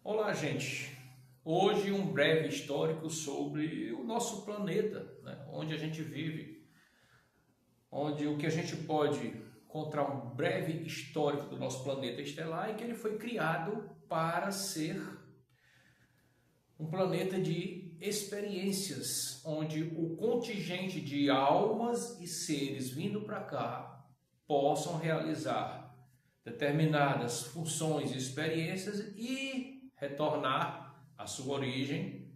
Olá, gente. Hoje um breve histórico sobre o nosso planeta, né? Onde a gente vive, onde o que a gente pode encontrar um breve histórico do nosso planeta estelar é que ele foi criado para ser um planeta de experiências, onde o contingente de almas e seres vindo para cá possam realizar determinadas funções e experiências e retornar à sua origem,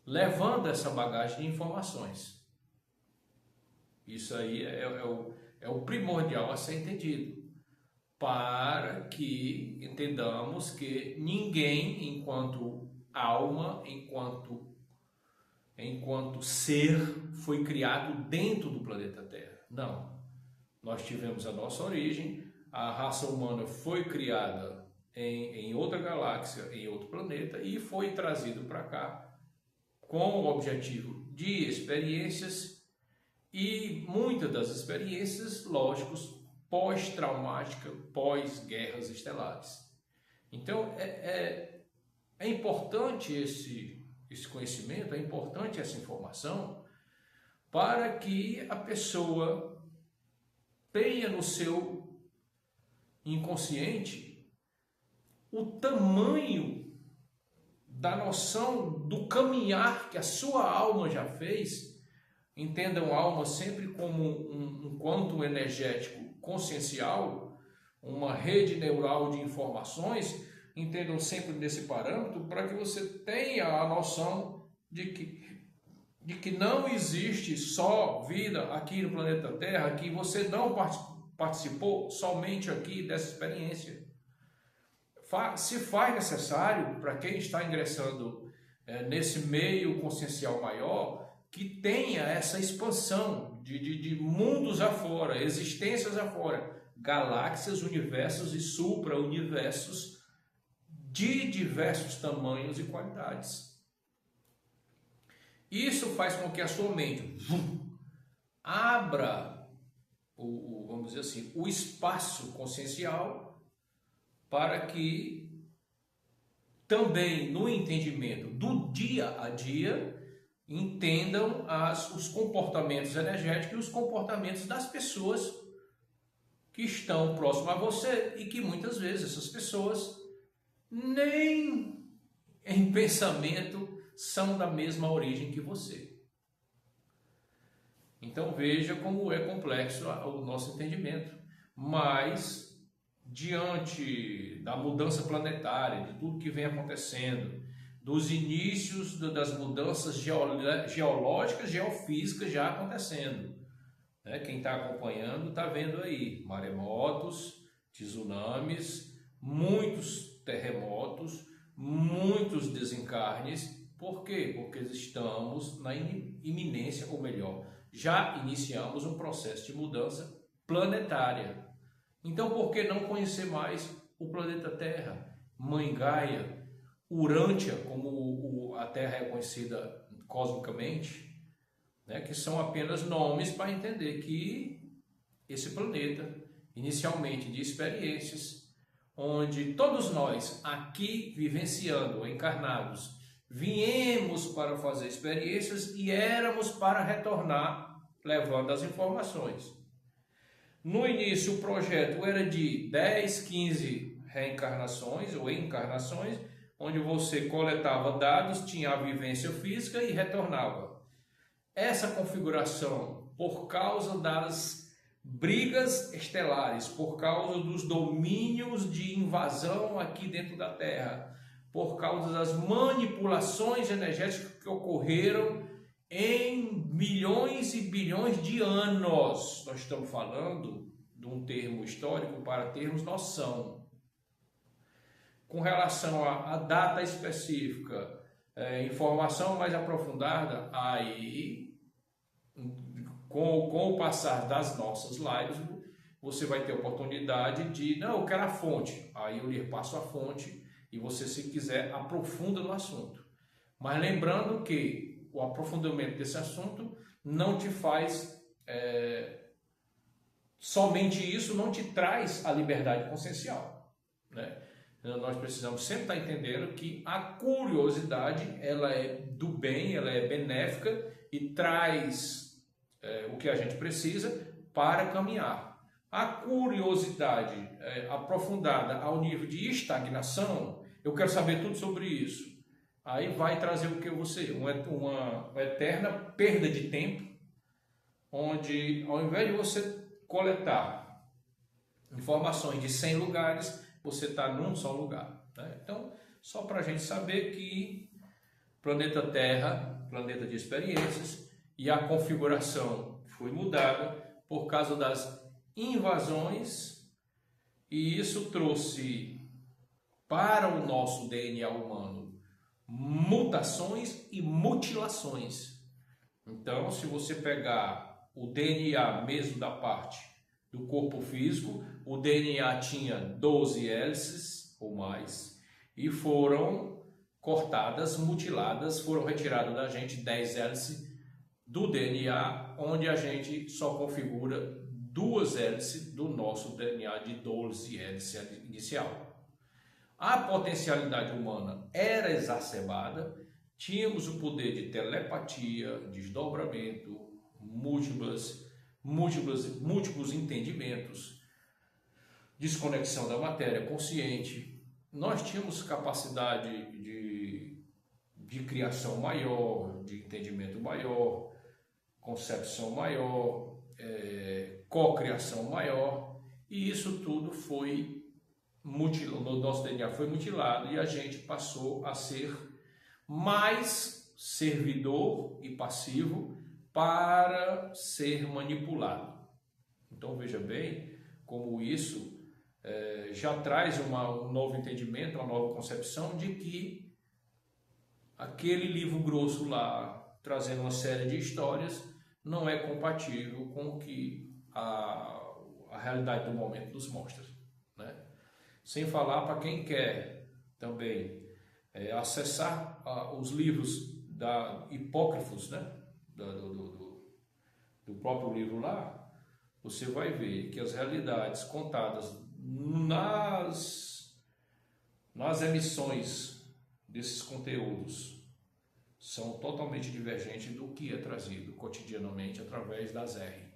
levando essa bagagem de informações. Isso aí é o primordial a ser entendido, para que entendamos que ninguém, enquanto alma, enquanto ser, foi criado dentro do planeta Terra. Não. Nós tivemos a nossa origem, a raça humana foi criada em outra galáxia, em outro planeta, e foi trazido para cá com o objetivo de experiências, e muitas das experiências, lógicos, pós-traumática, pós-guerras estelares. Então, é importante esse conhecimento, é importante essa informação, para que a pessoa tenha no seu inconsciente o tamanho da noção do caminhar que a sua alma já fez. Entendam alma sempre como um quantum energético consciencial, uma rede neural de informações. Entendam sempre nesse parâmetro, para que você tenha a noção de que não existe só vida aqui no planeta Terra, que você não participou somente aqui dessa experiência. Se faz necessário, para quem está ingressando nesse meio consciencial maior, que tenha essa expansão de mundos afora, existências afora, galáxias, universos e supra-universos de diversos tamanhos e qualidades. Isso faz com que a sua mente abra vamos dizer assim, o espaço consciencial, para que também no entendimento do dia a dia entendam os comportamentos energéticos e os comportamentos das pessoas que estão próximas a você, e que muitas vezes essas pessoas nem em pensamento são da mesma origem que você. Então veja como é complexo o nosso entendimento, mas diante da mudança planetária, de tudo que vem acontecendo, dos inícios das mudanças geológicas, geofísicas já acontecendo, né? Quem está acompanhando está vendo aí maremotos, tsunamis, muitos terremotos, muitos desencarnes. Por quê? Porque estamos na iminência, ou melhor, já iniciamos um processo de mudança planetária. Então, por que não conhecer mais o planeta Terra, Mãe Gaia, Urântia, como a Terra é conhecida cosmicamente, né? Que são apenas nomes para entender que esse planeta, inicialmente de experiências, onde todos nós aqui vivenciando, encarnados, viemos para fazer experiências e éramos para retornar levando as informações. No início o projeto era de 10, 15 reencarnações ou encarnações, onde você coletava dados, tinha a vivência física e retornava. Essa configuração, por causa das brigas estelares, por causa dos domínios de invasão aqui dentro da Terra, por causa das manipulações energéticas que ocorreram em milhões e bilhões de anos. Nós estamos falando de um termo histórico para termos noção. Com relação à data específica, informação mais aprofundada, aí, com o passar das nossas lives, você vai ter a oportunidade de, não, eu quero a fonte. Aí eu lhe passo a fonte, e você, se quiser, aprofunda no assunto. Mas lembrando que o aprofundamento desse assunto não te faz, somente isso não te traz a liberdade consciencial, né? nós precisamos sempre estar entendendo que a curiosidade, ela é do bem, ela é benéfica e traz o que a gente precisa para caminhar. A curiosidade aprofundada ao nível de estagnação, eu quero saber tudo sobre isso. Aí vai trazer o que você? Uma eterna perda de tempo, onde ao invés de você coletar informações de 100 lugares, você está num só lugar. Né? Então, só para a gente saber que planeta Terra, planeta de experiências, e a configuração foi mudada por causa das invasões, e isso trouxe para o nosso DNA humano mutações e mutilações. Então, se você pegar o DNA mesmo da parte do corpo físico, o DNA tinha 12 hélices ou mais e foram cortadas, mutiladas, foram retiradas da gente 10 hélices do DNA, onde a gente só configura 2 hélices do nosso DNA de 12 hélices inicial. A potencialidade humana era exacerbada, tínhamos o poder de telepatia, desdobramento, múltiplos entendimentos, desconexão da matéria consciente. Nós tínhamos capacidade de criação maior, de entendimento maior, concepção maior, cocriação maior, e isso tudo foi mutilado, o nosso DNA foi mutilado e a gente passou a ser mais servidor e passivo para ser manipulado. Então veja bem como isso já traz um novo entendimento, uma nova concepção de que aquele livro grosso lá, trazendo uma série de histórias, não é compatível com o que a realidade do momento nos mostra, né? Sem falar para quem quer também acessar os livros hipócrifos, né? Do próprio livro lá, você vai ver que as realidades contadas nas emissões desses conteúdos são totalmente divergentes do que é trazido cotidianamente através das R.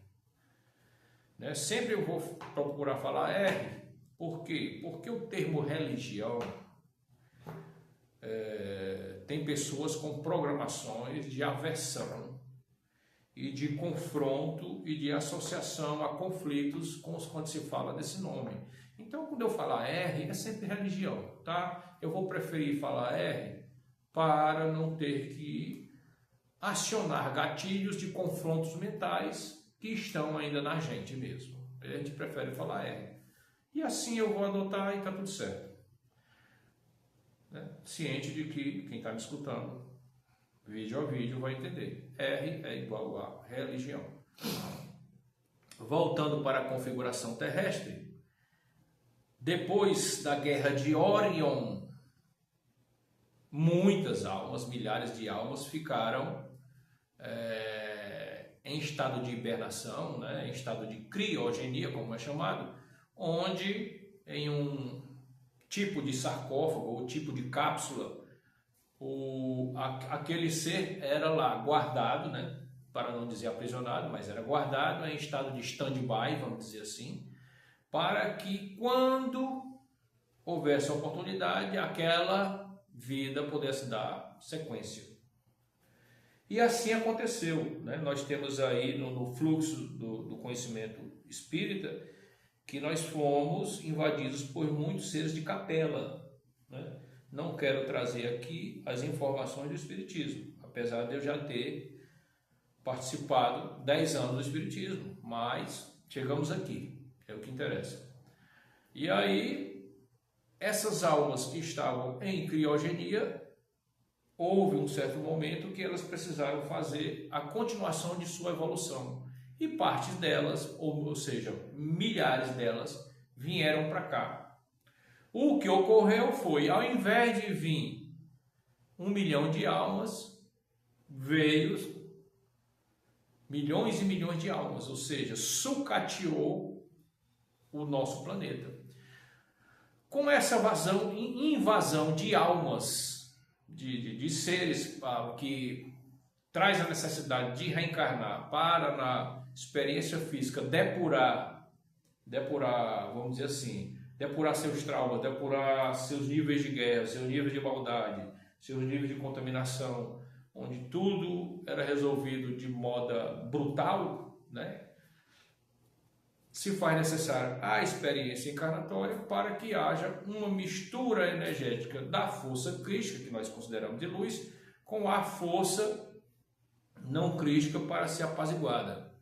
Né? Sempre eu vou procurar falar R. Por quê? Porque o termo religião tem pessoas com programações de aversão e de confronto e de associação a conflitos quando se fala desse nome. Então, quando eu falar R, é sempre religião, tá? Eu vou preferir falar R para não ter que acionar gatilhos de confrontos mentais que estão ainda na gente mesmo. A gente prefere falar R. E assim eu vou adotar e está tudo certo. Né? Ciente de que quem está me escutando, vídeo a vídeo, vai entender. R é igual a religião. Voltando para a configuração terrestre, depois da guerra de Orion, muitas almas, milhares de almas ficaram em estado de hibernação, né? Em estado de criogenia, como é chamado, onde em um tipo de sarcófago ou tipo de cápsula, aquele ser era lá guardado, né? Para não dizer aprisionado, mas era guardado em estado de stand-by, vamos dizer assim, para que quando houvesse oportunidade, aquela vida pudesse dar sequência. E assim aconteceu, né? Nós temos aí no fluxo do conhecimento espírita que nós fomos invadidos por muitos seres de capela, né? Não quero trazer aqui as informações do espiritismo, apesar de eu já ter participado 10 anos do espiritismo, mas chegamos aqui, é o que interessa. E aí, essas almas que estavam em criogenia, houve um certo momento que elas precisaram fazer a continuação de sua evolução. E partes delas, ou seja, milhares delas, vieram para cá. O que ocorreu foi, ao invés de vir 1 milhão de almas, veio milhões e milhões de almas, ou seja, sucateou o nosso planeta. com essa invasão de almas, de seres que traz a necessidade de reencarnar para, na experiência física, depurar, vamos dizer assim, depurar seus traumas, depurar seus níveis de guerra, seus níveis de maldade, seus níveis de contaminação, onde tudo era resolvido de modo brutal, né? Se faz necessário a experiência encarnatória para que haja uma mistura energética da força crística, que nós consideramos de luz, com a força não crística para ser apaziguada.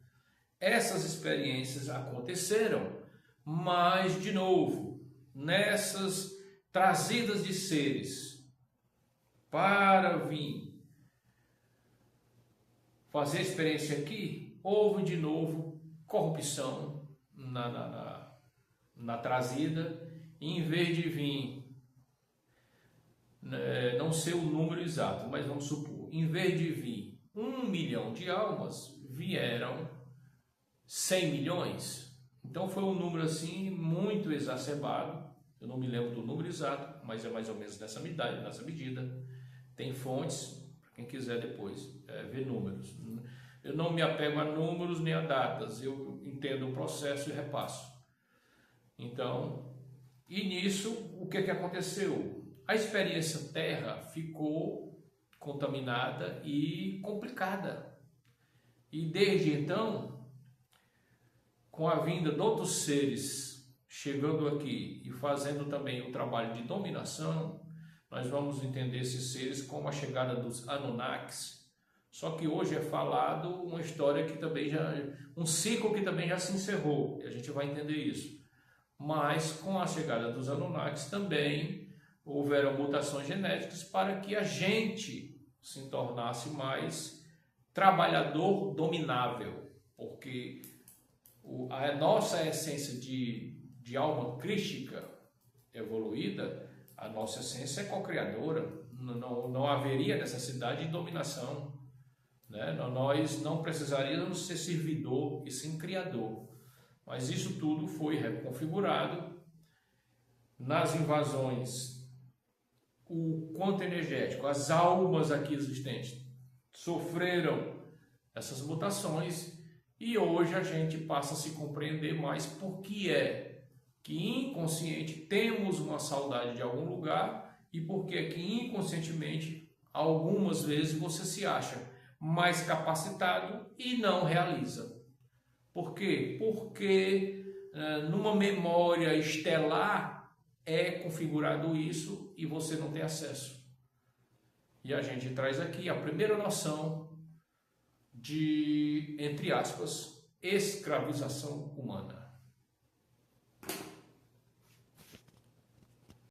Essas experiências aconteceram, mas, de novo, nessas trazidas de seres para vir fazer experiência aqui, houve de novo corrupção na trazida, e em vez de vir, não sei o número exato, mas vamos supor, em vez de vir 1 milhão de almas, vieram 100 milhões. Então foi um número assim muito exacerbado. Eu não me lembro do número exato, mas é mais ou menos nessa medida. Tem fontes, para quem quiser depois ver números. Eu não me apego a números nem a datas, eu entendo o processo e repasso. Então, e nisso, o que aconteceu? A experiência Terra ficou contaminada e complicada. E desde então, com a vinda de outros seres chegando aqui e fazendo também o trabalho de dominação, nós vamos entender esses seres como a chegada dos Anunnakis. Só que hoje é falado uma história que também um ciclo que também já se encerrou, e a gente vai entender isso. Mas com a chegada dos Anunnakis também houveram mutações genéticas para que a gente se tornasse mais trabalhador dominável, porque a nossa essência de alma crística evoluída, a nossa essência é co-criadora, não haveria necessidade de dominação, né? Nós não precisaríamos ser servidor e sim criador, mas isso tudo foi reconfigurado nas invasões. O quanto energético, as almas aqui existentes sofreram essas mutações e hoje a gente passa a se compreender mais por que é que inconsciente temos uma saudade de algum lugar e por que é que inconscientemente algumas vezes você se acha mais capacitado e não realiza. Por quê? Porque numa memória estelar é configurado isso e você não tem acesso. E a gente traz aqui a primeira noção de, entre aspas, escravização humana.